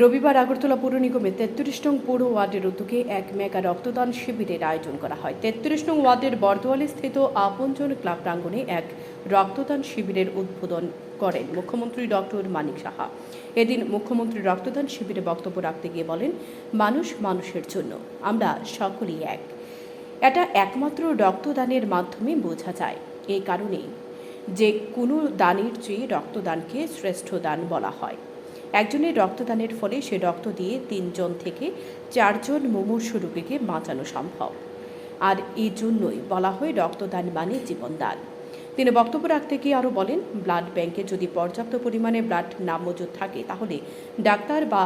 রবিবার আগরতলা পৌর নিগমের ৩৩ নং পৌর ওয়ার্ডের উদ্যোগে এক মেগা রক্তদান শিবিরের আয়োজন করা হয়। ৩৩ নং ওয়ার্ডের বর্দোয়ালি স্থিত আপনজন ক্লাব প্রাঙ্গণে এক রক্তদান শিবিরের উদ্বোধন করেন মুখ্যমন্ত্রী ডক্টর মানিক সাহা। এদিন মুখ্যমন্ত্রী রক্তদান শিবিরে বক্তব্য রাখতে গিয়ে বলেন, মানুষ মানুষের জন্য, আমরা সকলেই এক। এটা একমাত্র রক্তদানের মাধ্যমে বোঝা যায়। এই কারণেই যে কোনো দানের চেয়ে রক্তদানকে শ্রেষ্ঠ দান বলা হয়। একজনের রক্তদানের ফলে সে রক্ত দিয়ে ৩ জন থেকে ৪ জন মুমূর্ষু রোগীকে বাঁচানো সম্ভব। আর এই জন্যই বলা হয় রক্তদান মানে জীবনদান। তিনি বক্তব্য রাখতে গিয়ে আরও বলেন, ব্লাড ব্যাংকে যদি পর্যাপ্ত পরিমাণে ব্লাড না মজুদ থাকে তাহলে ডাক্তার বা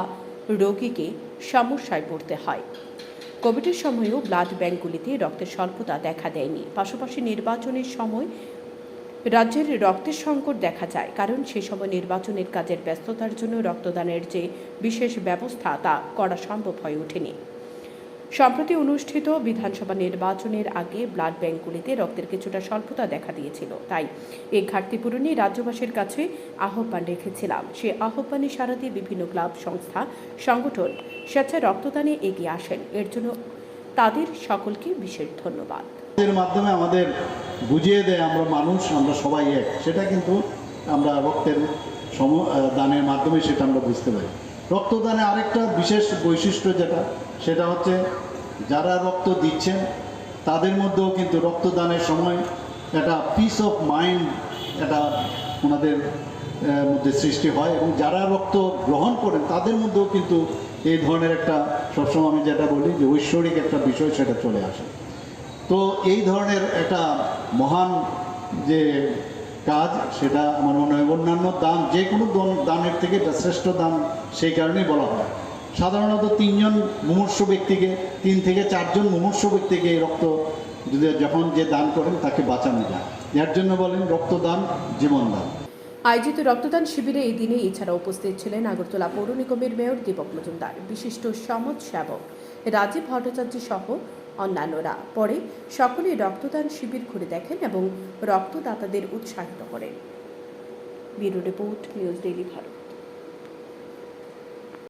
রোগীকে সমস্যায় পড়তে হয়। কোভিডের সময়েও ব্লাড ব্যাংকগুলিতে রক্তের স্বল্পতা দেখা দেয়নি। পাশাপাশি নির্বাচনের সময় রাজ্যের রক্তের সংকট দেখা যায়, কারণ সে সময় নির্বাচনের কাজের ব্যস্ততার জন্য রক্তদানের যে বিশেষ ব্যবস্থা তা করা সম্ভব হয়ে ওঠেনি। সম্প্রতি অনুষ্ঠিত বিধানসভা নির্বাচনের আগে ব্লাড ব্যাংকগুলিতে রক্তের কিছুটা স্বল্পতা দেখা দিয়েছিল, তাই এই ঘাটতি পূরণে রাজ্যবাসীর কাছে আহ্বান রেখেছিলাম। সে আহ্বানে সাড়া দিয়ে বিভিন্ন ক্লাব, সংস্থা, সংগঠন স্বেচ্ছায় রক্তদানে এগিয়ে আসেন। এর জন্য তাদের সকলকে বিশেষ ধন্যবাদ। এর মাধ্যমে আমাদের বুঝিয়ে দেয় আমরা মানুষ, আমরা সবাই এক। সেটা কিন্তু আমরা রক্তের দানের মাধ্যমে সেটা আমরা বুঝতে পারি। রক্তদানে আরেকটা বিশেষ বৈশিষ্ট্য সেটা হচ্ছে যারা রক্ত দিচ্ছেন তাদের মধ্যেও কিন্তু রক্তদানের সময় একটা পিস অফ মাইন্ড এটা ওনাদের মধ্যে সৃষ্টি হয়, এবং যারা রক্ত গ্রহণ করেন তাদের মধ্যেও কিন্তু এই ধরনের একটা, সবসময় আমি যেটা বলি যে ঐশ্বরিক একটা বিষয় সেটা চলে আসে। তো এই ধরনের একটা মহান যে কাজ, সেটা আমার মনে হয় অন্যান্য দান, যে কোনো দানের থেকে এটা শ্রেষ্ঠ দান সেই কারণেই বলা হয়। সাধারণত ৩ জন মুমূর্ষু ব্যক্তিকে, ৩ থেকে ৪ জন মুমূর্ষু ব্যক্তিকে রক্ত যখন যে দান করেন তাকে বাঁচানো যায়। এর জন্য বলেন রক্তদান জীবনদান। আয়োজিত রক্তদান শিবিরে এই দিনে এছাড়া উপস্থিত ছিলেন আগরতলা পৌর নিগমের মেয়র দীপক মজুমদার, বিশিষ্ট সমাজ সেবক রাজীব ভট্টাচার্য সহ অন্যান্যরা। পরে সকলে রক্তদান শিবির ঘুরে দেখেন এবং রক্তদাতাদের উৎসাহিত করেন। Bureau report, news daily Bharat.